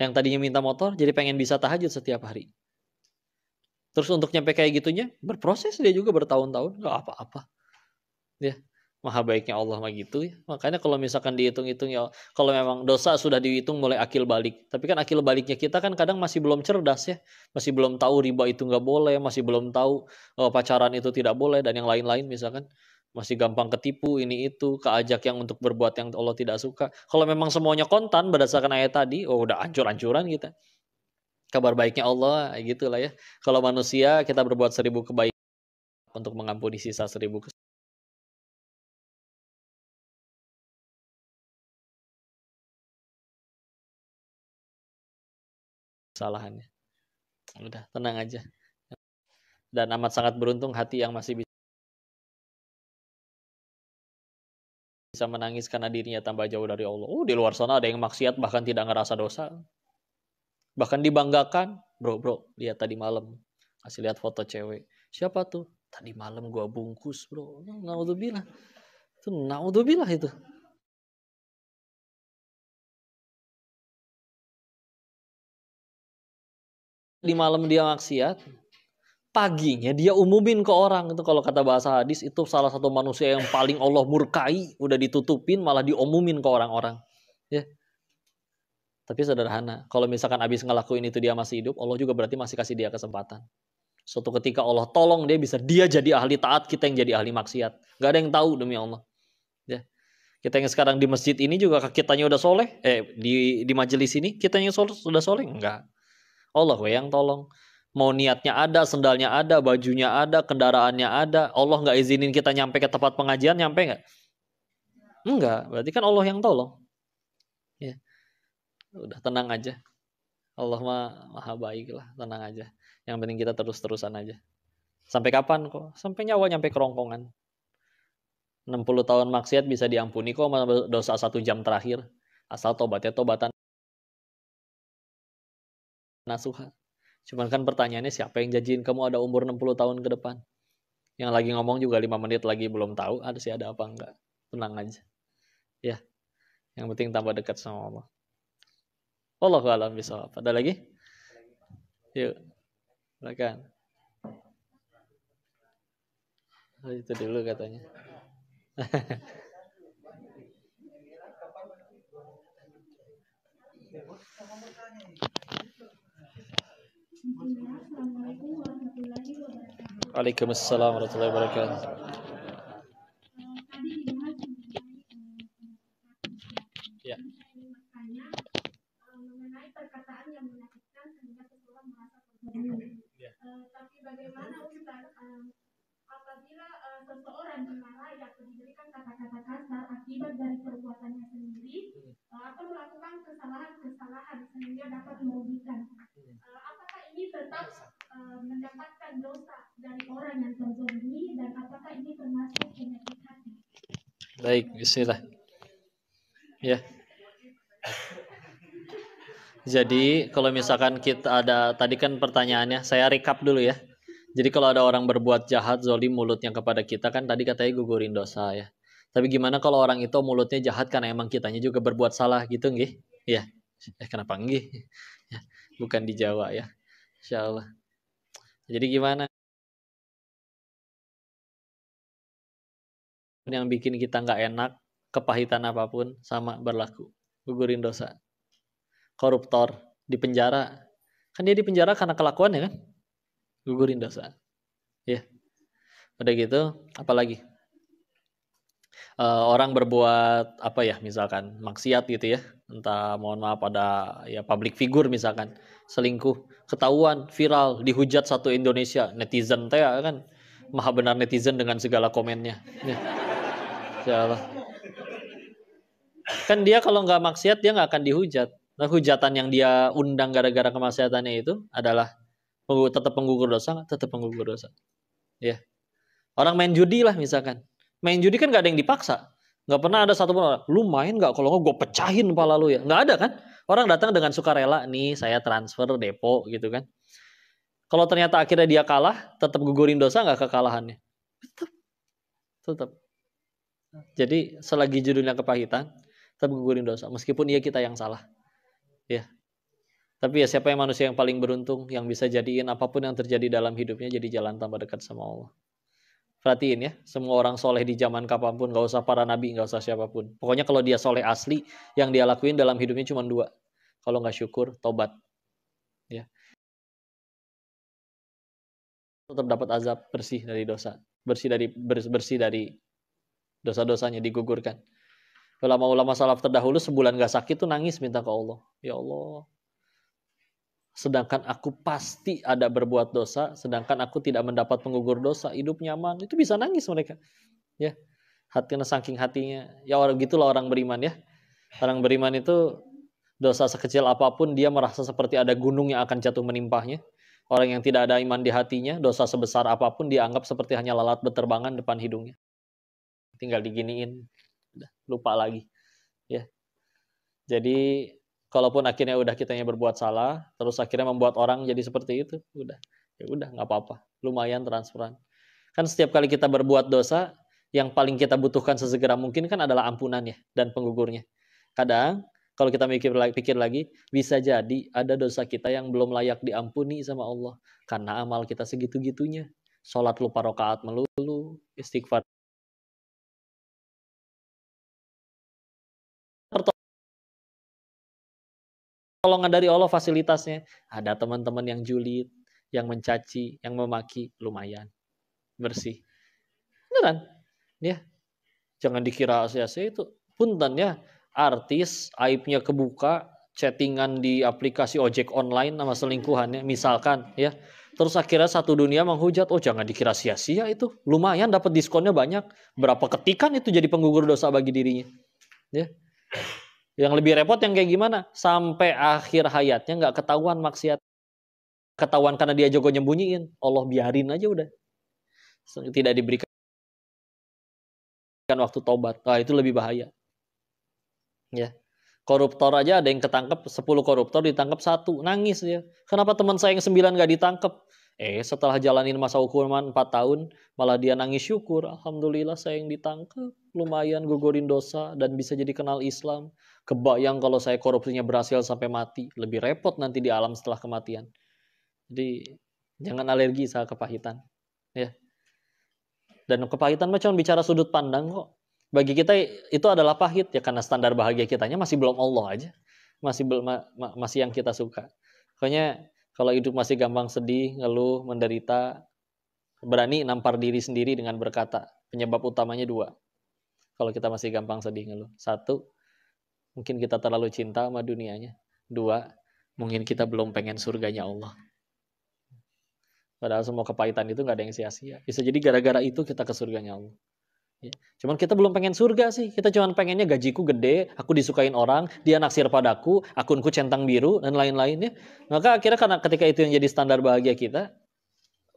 Yang tadinya minta motor, jadi pengen bisa tahajud setiap hari. Terus untuk nyampe kayak gitunya, berproses dia juga bertahun-tahun, nggak apa-apa. Ya, maha baiknya Allah mah gitu ya. Makanya kalau misalkan dihitung-hitung ya, kalau memang dosa sudah dihitung mulai akil balik. Tapi kan akil baliknya kita kan kadang masih belum cerdas ya. Masih belum tahu riba itu nggak boleh, masih belum tahu pacaran itu tidak boleh, dan yang lain-lain misalkan. Masih gampang ketipu ini itu, keajak yang untuk berbuat yang Allah tidak suka. Kalau memang semuanya kontan berdasarkan ayat tadi, oh udah ancur-ancuran kita. Kabar baiknya Allah, gitulah ya. Kalau manusia kita berbuat 1000 kebaikan untuk mengampuni sisa 1000 kesalahannya. Udah, tenang aja. Dan amat sangat beruntung hati yang masih bisa menangis karena dirinya tambah jauh dari Allah. Oh, di luar sana ada yang maksiat bahkan tidak ngerasa dosa. Bahkan dibanggakan. Bro, lihat tadi malam. Kasih lihat foto cewek. Siapa tuh? Tadi malam gua bungkus, bro. Naudzubillah. Itu naudzubillah itu. Di malam dia maksiat. Paginya dia umumin ke orang. Itu kalau kata bahasa hadis, itu salah satu manusia yang paling Allah murkai. Udah ditutupin malah diumumin ke orang-orang. Ya. Tapi sederhana. Kalau misalkan abis ngelakuin itu dia masih hidup, Allah juga berarti masih kasih dia kesempatan. Suatu ketika Allah tolong dia bisa dia jadi ahli taat, kita yang jadi ahli maksiat. Gak ada yang tahu demi Allah. Ya. Kita yang sekarang di masjid ini juga kitanya udah soleh. Di majelis ini kitanya sudah soleh? Enggak. Allah yang tolong. Mau niatnya ada, sendalnya ada, bajunya ada, kendaraannya ada, Allah nggak izinin kita nyampe ke tempat pengajian, nyampe nggak? Enggak, berarti kan Allah yang tolong. Ya, udah tenang aja. Allah maha baik lah, tenang aja. Yang penting kita terus-terusan aja. Sampai kapan kok? Sampai nyawa nyampe kerongkongan. 60 tahun maksiat bisa diampuni kok sama dosa 1 jam terakhir. Asal tobatnya tobatan nasuha. Cuman kan pertanyaannya siapa yang janjiin kamu ada umur 60 tahun ke depan? Yang lagi ngomong juga 5 menit lagi belum tahu ada apa enggak. Tenang aja. Ya, yang penting tambah dekat sama Allah. Wallahu a'lam bishawab. Ada lagi? Yuk. Silakan. Itu dulu katanya. Assalamualaikum warahmatullahi wabarakatuh. Waalaikumsalam warahmatullahi wabarakatuh. Tadi dibahas Ya. saya ingin bertanya mengenai perkataan yang menyakitkan sehingga seseorang merasa terzalimi. Tapi bagaimana Ustaz apabila seseorang dimarah atau diberikan kata-kata kasar akibat dari perbuatannya sendiri atau melakukan kesalahan-kesalahan sehingga dapat merugikan, apakah ini tetap mendapatkan dosa dari orang yang terzalimi dan apakah ini termasuk penyakit hati? Baik, bismillah. Ya. Jadi kalau misalkan kita ada, tadi kan pertanyaannya, saya recap dulu ya. Jadi kalau ada orang berbuat jahat, zolim mulutnya kepada kita, kan tadi katanya gugurin dosa ya. Tapi gimana kalau orang itu mulutnya jahat karena emang kitanya juga berbuat salah gitu nggih? Ya. Kenapa nggih? Ya, bukan di Jawa ya. Insyaallah. Jadi gimana? Yang bikin kita nggak enak, kepahitan apapun sama berlaku. Gugurin dosa. Koruptor di penjara, kan dia di penjara karena kelakuannya kan, gugurin dosa. Ya, udah gitu, apalagi orang berbuat apa ya, misalkan maksiat gitu ya, entah mohon maaf ada ya public figure misalkan selingkuh, ketahuan, viral, dihujat satu Indonesia, netizen teh kan, maha benar netizen dengan segala komennya. Ya, insyaallah. Kan dia kalau nggak maksiat dia nggak akan dihujat. Nah, hujatan yang dia undang gara-gara kemaksiatannya itu adalah tetap penggugur dosa, tetap penggugur dosa. Ya. Orang main judi lah misalkan. Main judi kan nggak ada yang dipaksa. Nggak pernah ada satupun orang, lu main nggak? Kalau nggak gue pecahin pala lu ya. Nggak ada kan? Orang datang dengan sukarela, nih saya transfer depo gitu kan. Kalau ternyata akhirnya dia kalah, tetap gugurin dosa nggak kekalahannya? Tetap. Jadi selagi judulnya kepahitan, tetap gugurin dosa. Meskipun iya kita yang salah. Ya. Tapi ya siapa yang manusia yang paling beruntung yang bisa jadiin apapun yang terjadi dalam hidupnya jadi jalan tambah dekat sama Allah. Perhatiin ya, semua orang soleh di zaman kapanpun, gak usah para nabi, gak usah siapapun. Pokoknya kalau dia soleh asli, yang dia lakuin dalam hidupnya cuma 2. Kalau gak syukur, tobat. Ya. Tetap dapat azab, bersih dari dosa. Bersih dari dosa-dosanya, digugurkan. Ulama-ulama salaf terdahulu sebulan gak sakit tuh nangis minta ke Allah. Ya Allah, sedangkan aku pasti ada berbuat dosa, sedangkan aku tidak mendapat penggugur dosa, hidup nyaman, itu bisa nangis mereka. Ya, hatinya saking hatinya. Ya orang gitulah orang beriman ya. Orang beriman itu dosa sekecil apapun dia merasa seperti ada gunung yang akan jatuh menimpahnya. Orang yang tidak ada iman di hatinya, dosa sebesar apapun dia anggap seperti hanya lalat berterbangan depan hidungnya. Tinggal diginiin, udah lupa lagi. Ya. Jadi kalaupun akhirnya udah kitanya berbuat salah, terus akhirnya membuat orang jadi seperti itu, ya udah nggak apa-apa, lumayan transferan. Kan setiap kali kita berbuat dosa, yang paling kita butuhkan sesegera mungkin kan adalah ampunannya dan penggugurnya. Kadang kalau kita pikir lagi, bisa jadi ada dosa kita yang belum layak diampuni sama Allah karena amal kita segitu-gitunya. Sholat lupa rakaat melulu, istighfar. Pertolongan dari Allah fasilitasnya. Ada teman-teman yang julid, yang mencaci, yang memaki, lumayan. Bersih. Beneran. Ya. Jangan dikira sia-sia itu. Punten ya, artis aibnya kebuka, chattingan di aplikasi ojek online sama selingkuhannya misalkan ya. Terus akhirnya satu dunia menghujat, oh jangan dikira sia-sia itu, lumayan dapat diskonnya banyak, berapa ketikan itu jadi penggugur dosa bagi dirinya. Ya. Yang lebih repot yang kayak gimana? Sampai akhir hayatnya nggak ketahuan maksiat, ketahuan karena dia jago nyembunyiin, Allah biarin aja udah, tidak diberikan waktu tobat. Nah, itu lebih bahaya. Ya. Koruptor aja ada yang ketangkep 10 koruptor ditangkap 1, nangis dia. Kenapa teman saya yang 9 gak ditangkep? Setelah jalanin masa hukuman 4 tahun, malah dia nangis syukur. Alhamdulillah saya yang ditangkap, lumayan gugurin dosa dan bisa jadi kenal Islam. Kebayang kalau saya korupsinya berhasil sampai mati, lebih repot nanti di alam setelah kematian. Jadi jangan alergi sama kepahitan, ya. Dan kepahitan mah cuma bicara sudut pandang kok. Bagi kita itu adalah pahit ya karena standar bahagia kitanya masih belum Allah aja. Masih yang kita suka. Makanya kalau hidup masih gampang sedih, ngeluh, menderita, berani nampar diri sendiri dengan berkata, penyebab utamanya 2. Kalau kita masih gampang sedih, ngeluh. 1, mungkin kita terlalu cinta sama dunianya. 2, mungkin kita belum pengen surganya Allah. Padahal semua kepahitan itu gak ada yang sia-sia. Bisa jadi gara-gara itu kita ke surganya Allah. Ya. Cuman kita belum pengen surga sih. Kita cuman pengennya gajiku gede, aku disukain orang, dia naksir padaku, akunku centang biru, dan lain-lainnya. Maka akhirnya karena ketika itu yang jadi standar bahagia kita,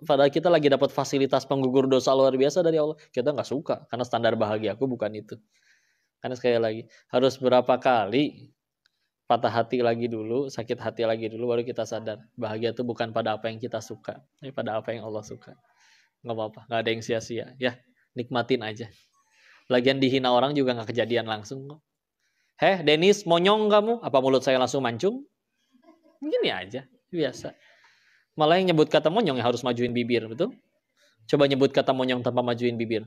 padahal kita lagi dapat fasilitas penggugur dosa luar biasa dari Allah, kita gak suka. Karena standar bahagia aku bukan itu. Karena sekali lagi, harus berapa kali patah hati lagi dulu, sakit hati lagi dulu, baru kita sadar. Bahagia itu bukan pada apa yang kita suka, tapi pada apa yang Allah suka. Gak apa-apa, gak ada yang sia-sia. Ya. Nikmatin aja. Lagian dihina orang juga gak kejadian langsung kok. Dennis, monyong kamu? Apa mulut saya langsung mancung? Gini aja, biasa. Malah yang nyebut kata monyong yang harus majuin bibir, betul? Coba nyebut kata monyong tanpa majuin bibir.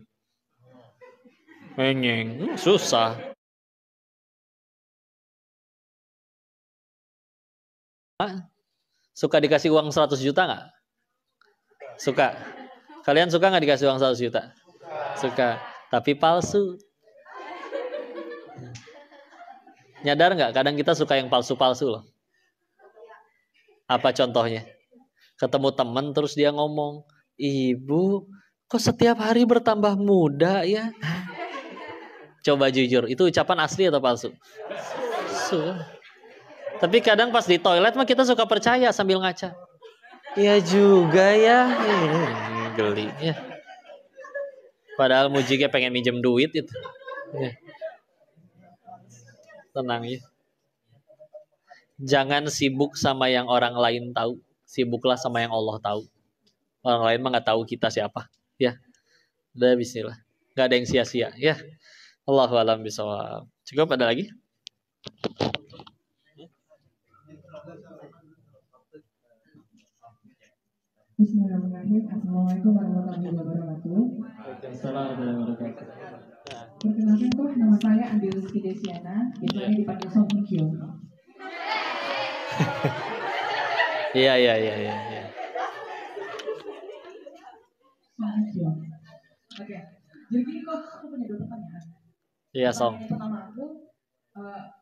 Menyeng, susah. Suka dikasih uang 100 juta gak? Suka. Kalian suka gak dikasih uang 100 juta? Suka, tapi palsu. Nyadar nggak? Kadang kita suka yang palsu-palsu loh. Apa contohnya? Ketemu temen terus dia ngomong, ibu, kok setiap hari bertambah muda ya? Coba jujur, itu ucapan asli atau palsu? Tapi kadang pas di toilet mah kita suka percaya sambil ngaca. Iya juga ya, geli ya. Padahal mujiknya pengen minjem duit itu. Ya. Tenang ya. Jangan sibuk sama yang orang lain tahu. Sibuklah sama yang Allah tahu. Orang lain mah gak tahu kita siapa. Ya. Udah bismillah. Gak ada yang sia-sia. Ya. Allahu a'lam bishawab. Cukup, ada lagi? Bismillahirrahmanirrahim. Assalamualaikum warahmatullahi wabarakatuh. Perkenalkan kok, nama saya Andi Rizky Desiana, biasanya dipanggil Songkyo. Iya. Songkyo. Oke. Jadi gini kok, aku punya 2 pertanyaan. Iya, Song. Yang pertama aku,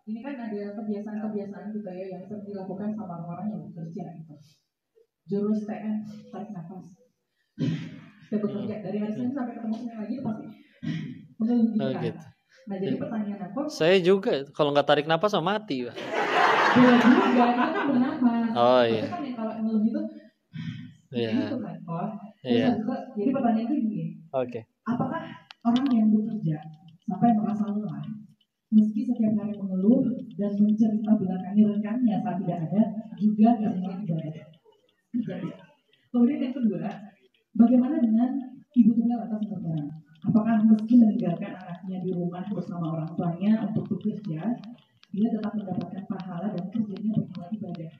ini kan ada kebiasaan-kebiasaan gitu ya yang sering dilakukan sama orang yang bekerja gitu. Jurus TN, tarik nafas. Saya bekerja dari hari Senin sampai ketemu Senin lagi pasti mengeluh gitu kan. Gitu. Nah jadi pertanyaan aku, saya juga kalau nggak tarik nafas sama mati. Bela juga, kan bernafas. Oh iya. Tapi kan yang kalau ngeluh gitu, gitu kan. Iya. Jadi pertanyaannya gini. Oke. Apakah orang yang bekerja sampai merasa lelah, meski setiap hari mengeluh dan mencerita belakangnya rekannya saat tidak ada, juga karena ibadah? Kemudian yang kedua, bagaimana dengan ibu tunggal atau saudara? Apakah meski meninggalkan anaknya di rumah bersama orang tuanya untuk bekerja, dia tetap mendapatkan pahala dan kerjanya bernilai ibadah?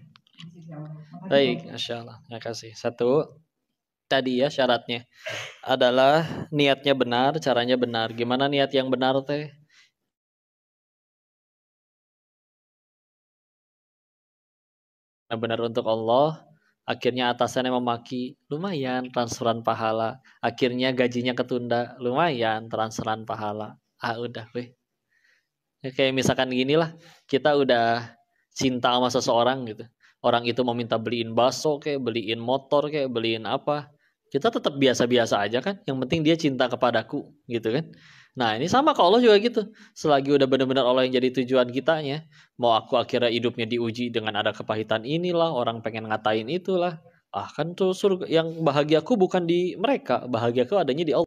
Baik, Masya Allah. Terima kasih. 1, tadi ya syaratnya adalah niatnya benar, caranya benar. Gimana niat yang benar teh? Benar untuk Allah. Akhirnya atasannya memaki, lumayan transferan pahala. Akhirnya gajinya ketunda, lumayan transferan pahala. Udah weh. Ya, kayak misalkan gini lah, kita udah cinta sama seseorang gitu. Orang itu mau minta beliin bakso kayak, beliin motor kayak, beliin apa. Kita tetap biasa-biasa aja kan. Yang penting dia cinta kepadaku gitu kan. Nah ini sama ke Allah juga gitu. Selagi udah benar-benar Allah yang jadi tujuan kitanya. Mau aku akhirnya hidupnya diuji dengan ada kepahitan inilah. Orang pengen ngatain itulah. Ah kan tuh surga. Yang bahagiaku bukan di mereka. Bahagiaku adanya di Allah.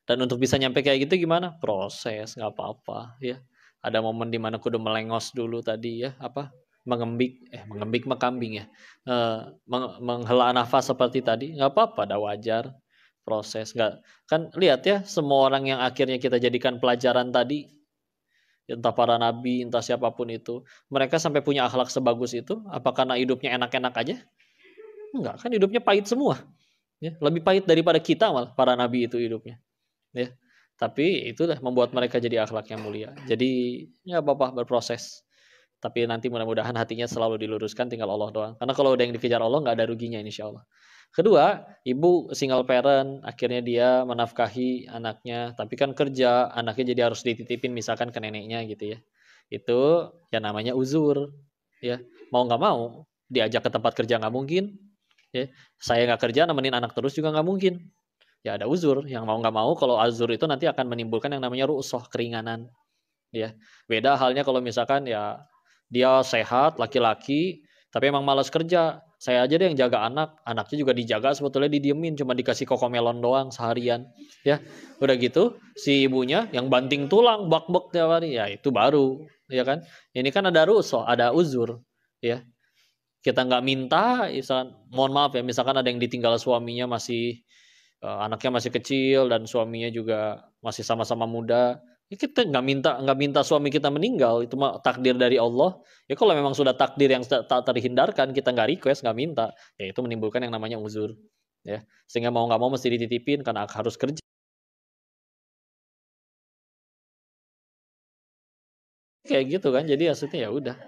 Dan untuk bisa nyampe kayak gitu gimana? Proses, nggak apa-apa ya. Ada momen dimana kudu melengos dulu tadi ya, apa? Mengembik mah kambing ya. Menghela nafas seperti tadi, nggak apa-apa, ada wajar. Proses nggak kan lihat ya, semua orang yang akhirnya kita jadikan pelajaran tadi, entah para nabi, entah siapapun itu, mereka sampai punya akhlak sebagus itu, apa karena hidupnya enak-enak aja? Enggak, kan hidupnya pahit semua. Ya, lebih pahit daripada kita malah para nabi itu hidupnya. Ya, tapi itulah membuat mereka jadi akhlak yang mulia. Jadi ya bapak berproses, tapi nanti mudah-mudahan hatinya selalu diluruskan, tinggal Allah doang. Karena kalau udah yang dikejar Allah nggak ada ruginya insya Allah. Kedua, ibu single parent, akhirnya dia menafkahi anaknya, tapi kan kerja, anaknya jadi harus dititipin misalkan ke neneknya gitu ya. Itu ya namanya uzur, ya mau nggak mau diajak ke tempat kerja nggak mungkin, ya saya nggak kerja nemenin anak terus juga nggak mungkin. Ya ada uzur, yang mau nggak mau kalau uzur itu nanti akan menimbulkan yang namanya ru'sah, keringanan. Ya, beda halnya kalau misalkan ya dia sehat, laki-laki, tapi emang malas kerja. Saya aja deh yang jaga anak, anaknya juga dijaga sebetulnya didiemin, cuma dikasih kokomelon doang seharian. Ya, udah gitu si ibunya yang banting tulang, bak-bak tiap hari, ya itu baru, ya kan? Ini kan ada ru'sah, ada uzur, ya. Kita nggak minta, misalkan, mohon maaf ya, misalkan ada yang ditinggal suaminya masih anaknya masih kecil dan suaminya juga masih sama-sama muda, ya kita nggak minta suami kita meninggal, itu mah takdir dari Allah. Ya kalau memang sudah takdir yang tak terhindarkan, kita nggak request, nggak minta, ya itu menimbulkan yang namanya uzur, ya sehingga mau nggak mau mesti dititipin karena harus kerja kayak gitu kan. Jadi maksudnya ya udah.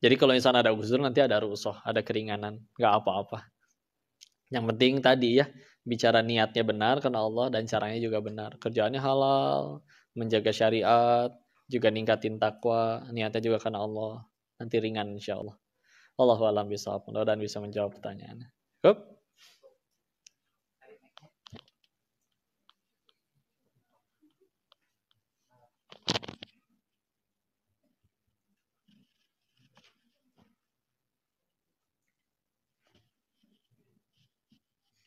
Jadi kalau misalnya ada uzur nanti ada rukhsah, ada keringanan, nggak apa-apa. Yang penting tadi ya, bicara niatnya benar karena Allah dan caranya juga benar. Kerjaannya halal, menjaga syariat, juga ningkatin takwa, niatnya juga karena Allah. Nanti ringan insya Allah. Allahu a'lam bishawab. Mudah-mudahan bisa menjawab pertanyaannya. Cukup?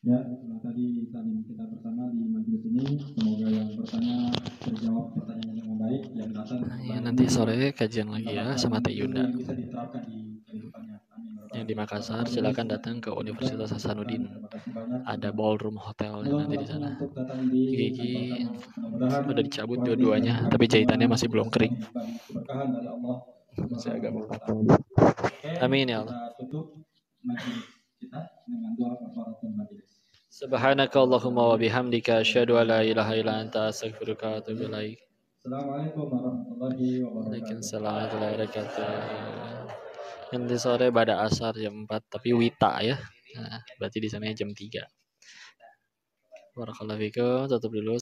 Ya, tadi kita bersama di majelis ini, semoga yang bertanya terjawab pertanyaannya dengan baik, yang datang Ya, nanti sore kajian lagi ya sama Teh Yunda. yang bisa diterapkan di kehidupannya. Amin. Yang di Makassar silakan datang ke Universitas Hasanuddin. Ada ballroom hotel nanti di sana. Gigi udah dicabut dua-duanya, tapi jahitannya masih belum kering. Keberkahan dari Allah. Saya agak mau. Amin ya Allah. Kita tutup majelis kita dengan doa kafaratul majelis. Subhanaka Allahumma wa bihamdika asyhadu an la ilaha illa anta astaghfiruka wa atubu ilaik. Assalamualaikum warahmatullahi wabarakatuh. Waalaikumsalam warahmatullahi wabarakatuh. Nanti sore pada asar jam 4 tapi wita ya. Nah, berarti di sana jam 3. Barakallahu fikum, tutup dulu.